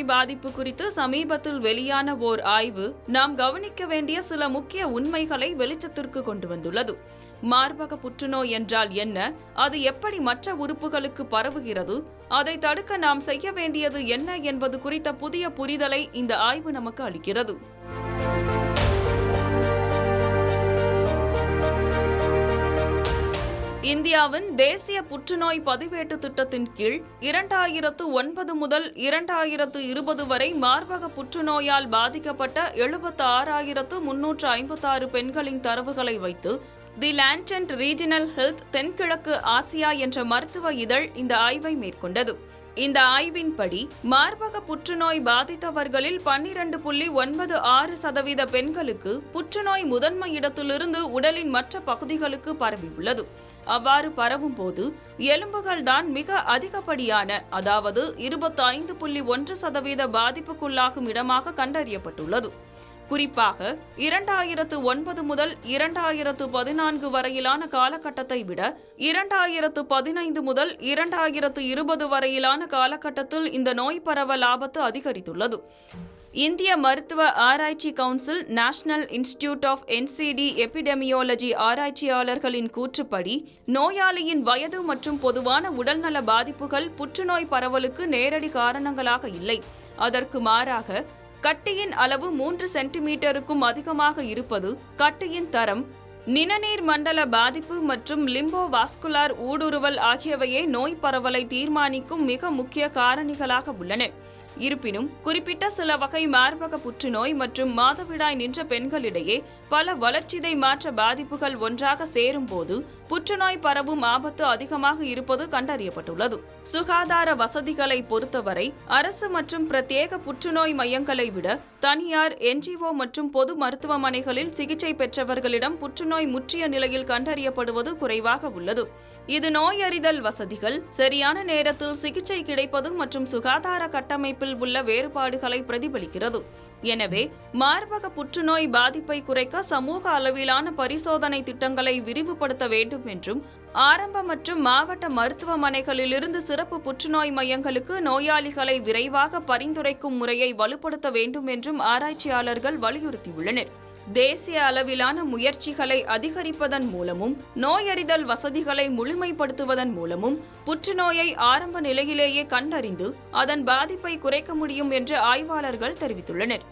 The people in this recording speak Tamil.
புற்றுநோய் பாதிப்பு குறித்து சமீபத்தில் வெளியான ஓர் ஆய்வு நாம் கவனிக்க வேண்டிய சில முக்கிய உண்மைகளை வெளிச்சத்திற்கு கொண்டு வந்துள்ளது. மார்பக புற்றுநோய் என்றால் என்ன, அது எப்படி மற்ற உறுப்புகளுக்கு பரவுகிறது, அதை தடுக்க நாம் செய்ய வேண்டியது என்ன என்பது குறித்த புதிய புரிதலை இந்த ஆய்வு நமக்கு அளிக்கிறது. இந்தியாவின் தேசிய புற்றுநோய் பதிவேட்டு திட்டத்தின் கீழ் 2009 முதல் 2020 வரை மார்பக புற்றுநோயால் பாதிக்கப்பட்ட 76,356 பெண்களின் தரவுகளை வைத்து தி லான்செட் ரீஜனல் ஹெல்த் தென்கிழக்கு ஆசியா என்ற மருத்துவ இதழ் இந்த ஆய்வை மேற்கொண்டது. இந்த ஆய்வின்படி மார்பக புற்றுநோய் பாதித்தவர்களில் 12.96% பெண்களுக்கு புற்றுநோய் முதன்மை இடத்திலிருந்து உடலின் மற்ற பகுதிகளுக்கு பரவியுள்ளது. அவ்வாறு பரவும் போது எலும்புகள் தான் மிக அதிகப்படியான, அதாவது 25.1% பாதிப்புக்குள்ளாகும் இடமாக கண்டறியப்பட்டுள்ளது. குறிப்பாக 2009 முதல் 2014 வரையிலான காலகட்டத்தை விட 2015 முதல் 2020 வரையிலான காலகட்டத்தில் இந்த நோய் பரவல் ஆபத்து அதிகரித்துள்ளது. இந்திய மருத்துவ ஆராய்ச்சி council, national institute of NCD epidemiology ஆராய்ச்சியாளர்களின் கூற்றுப்படி நோயாளியின் வயது மற்றும் பொதுவான உடல்நல பாதிப்புகள் புற்றுநோய் பரவலுக்கு நேரடி காரணங்களாக இல்லை. அதற்கு மாறாக கட்டியின் அளவு 3 சென்டிமீட்டருக்கும் அதிகமாக இருப்பது, கட்டியின் தரம், நிணநீர் மண்டல பாதிப்பு மற்றும் லிம்போவாஸ்குலார் ஊடுருவல் ஆகியவையே நோய் பரவலை தீர்மானிக்கும் மிக முக்கிய காரணிகளாக உள்ளன. இருப்பினும் குறிப்பிட்ட சில வகை மார்பக புற்றுநோய் மற்றும் மாதவிடாய் நின்ற பெண்களிடையே பல வளர்ச்சிதை மாற்ற பாதிப்புகள் ஒன்றாக சேரும்போது புற்றுநோய் பரவும் ஆபத்து அதிகமாக இருப்பது கண்டறியப்பட்டுள்ளது. சுகாதார வசதிகளை பொறுத்தவரை அரசு மற்றும் பிரத்யேக புற்றுநோய் மையங்களை விட தனியார், NGO மற்றும் பொது மருத்துவமனைகளில் சிகிச்சை பெற்றவர்களிடம் புற்றுநோய் முற்றிய நிலையில் கண்டறியப்படுவது குறைவாக உள்ளது. இது நோயறிதல் வசதிகள், சரியான நேரத்தில் சிகிச்சை கிடைப்பது மற்றும் சுகாதார கட்டமைப்பில் உள்ள வேறுபாடுகளை பிரதிபலிக்கிறது. எனவே மார்பக புற்றுநோய் பாதிப்பை குறைக்க சமூக அளவிலான பரிசோதனை திட்டங்களை விரிவுபடுத்த வேண்டும் என்றும், ஆரம்ப மற்றும் மாவட்ட மருத்துவமனைகளிலிருந்து சிறப்பு புற்றுநோய் மையங்களுக்கு நோயாளிகளை விரைவாக பரிந்துரைக்கும் முறையை வலுப்படுத்த வேண்டும் என்றும் ஆராய்ச்சியாளர்கள் வலியுறுத்தியுள்ளனர். தேசிய அளவிலான முயற்சிகளை அதிகரிப்பதன் மூலமும் நோயறிதல் வசதிகளை முழுமைப்படுத்துவதன் மூலமும் புற்றுநோயை ஆரம்ப நிலையிலேயே கண்டறிந்து அதன் பாதிப்பை குறைக்க முடியும் என்று ஆய்வாளர்கள் தெரிவித்துள்ளனர்.